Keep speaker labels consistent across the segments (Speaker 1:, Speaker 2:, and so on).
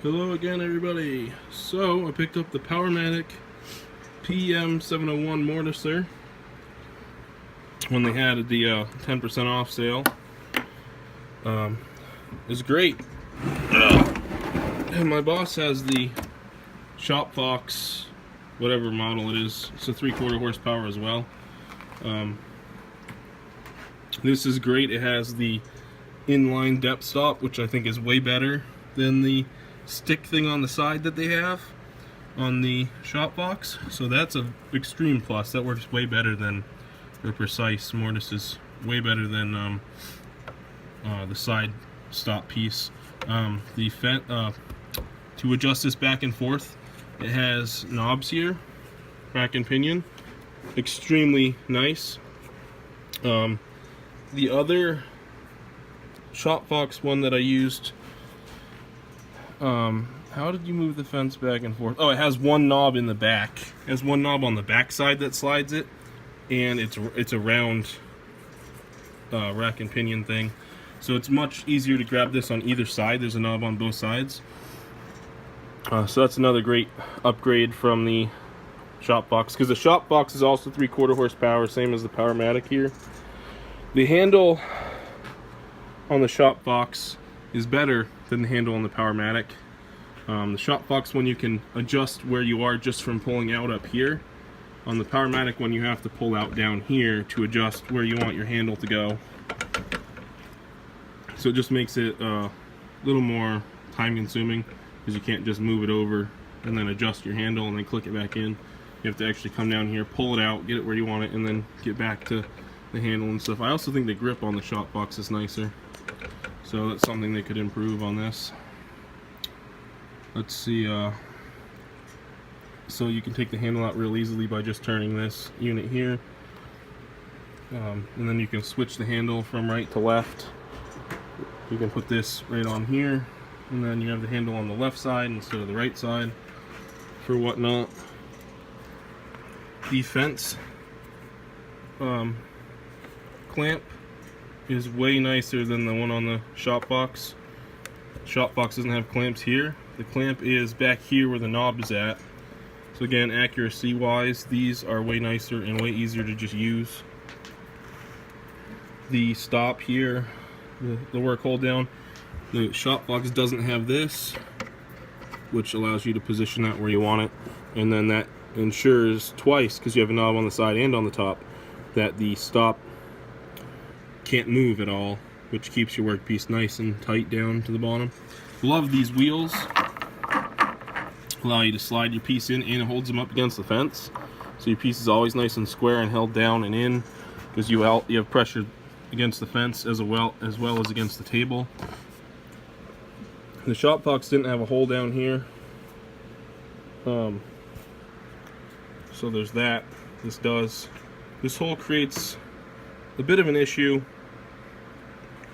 Speaker 1: Hello again, everybody. So I picked up the powermatic PM701 mortiser when they had the 10% off sale. It's great. And my boss has the Shop Fox, whatever model it is. It's a 3/4 horsepower as well. This is great. It has the inline depth stop, which I think is way better than the stick thing on the side that they have on the Shop Fox. So that's an extreme plus. That works way better than the precise mortise, is way better than the side stop piece. To adjust this back and forth, it has knobs here, rack and pinion, extremely nice. The other Shop Fox one that I used, how did you move the fence back and forth? Oh, it has one knob in the back. It has one knob on the back side that slides it, and it's a round rack and pinion thing. So it's much easier to grab this on either side. There's a knob on both sides. So that's another great upgrade from the Shop Fox, because the Shop Fox is also 3/4 horsepower, same as the powermatic here. The handle on the Shop Fox is better than the handle on the powermatic. The Shop Fox one, you can adjust where you are just from pulling out up here. On the powermatic one, you have to pull out down here to adjust where you want your handle to go. So it just makes it a little more time consuming, because you can't just move it over and then adjust your handle and then click it back in. You have to actually come down here, pull it out, get it where you want it, and then get back to the handle and stuff. I also think the grip on the Shop Fox is nicer, so that's something they could improve on this. Let's see, so you can take the handle out real easily by just turning this unit here, and then you can switch the handle from right to left. You can put this right on here, and then you have the handle on the left side instead of the right side for whatnot. The fence clamp is way nicer than the one on the Shop Fox. Shop Fox doesn't have clamps here. The clamp is back here where the knob is at. So again, accuracy wise, these are way nicer and way easier to just use. The stop here, the work hold down, the Shop Fox doesn't have this, which allows you to position that where you want it, and then that ensures twice, because you have a knob on the side and on the top, that the stop can't move at all, which keeps your workpiece nice and tight down to the bottom. Love these wheels. Allow you to slide your piece in, and it holds them up against the fence, so your piece is always nice and square and held down and in, because you have pressure against the fence as well as against the table. The Shop Fox didn't have a hole down here, so there's that. This does. This hole creates a bit of an issue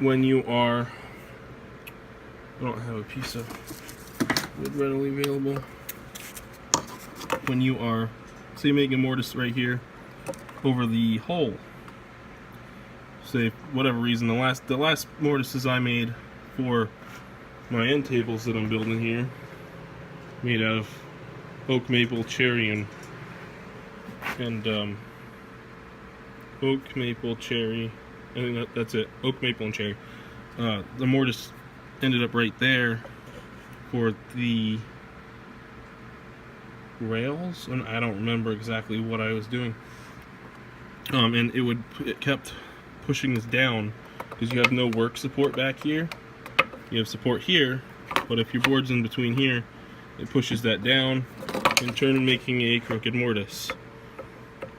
Speaker 1: when you are, I don't have a piece of wood readily available. When you are, say, making a mortise right here over the hole. Say, whatever reason, the last mortises I made for my end tables that I'm building here, made out of oak, maple, cherry, and oak, maple, cherry. I think that's it. Oak, maple, and cherry. The mortise ended up right there for the rails, and I don't remember exactly what I was doing. And it kept pushing this down, because you have no work support back here. You have support here, but if your board's in between here, it pushes that down, in turn making a crooked mortise.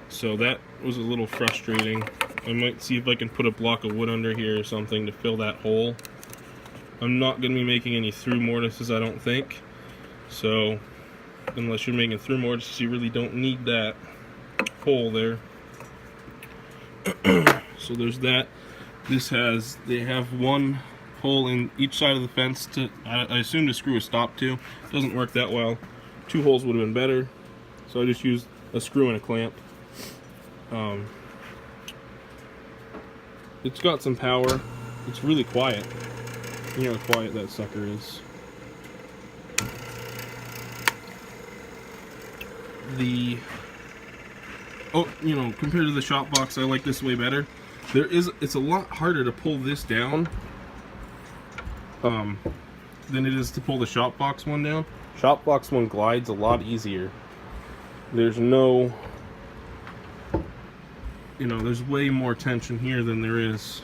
Speaker 1: So that was a little frustrating. I might see if I can put a block of wood under here or something to fill that hole. I'm not going to be making any through mortises, I don't think. So, unless you're making through mortises, you really don't need that hole there. So there's that. They have one hole in each side of the fence I assume to screw a stop to. It doesn't work that well. 2 holes would have been better. So I just used a screw and a clamp. It's got some power. It's really quiet. You know how quiet that sucker is. the compared to the shop box, I like this way better. It's a lot harder to pull this down than it is to pull the shop box one down. Shop box one glides a lot easier. There's no, there's way more tension here than there is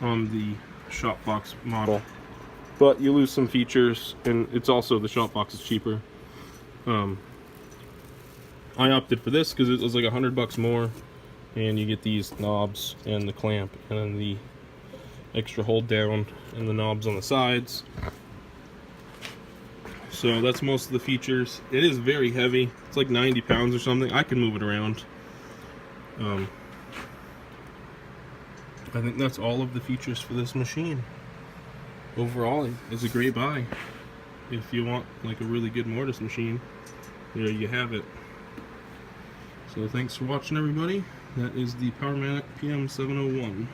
Speaker 1: on the shop box model. But you lose some features, and it's also, the shop box is cheaper. I opted for this because it was like $100 more, and you get these knobs and the clamp and then the extra hold down and the knobs on the sides. So that's most of the features. It is very heavy. It's like 90 pounds or something. I can move it around. I think that's all of the features for this machine. Overall, it's a great buy. If you want like a really good mortise machine, there you have it. So thanks for watching, everybody. That is the powermatic PM701.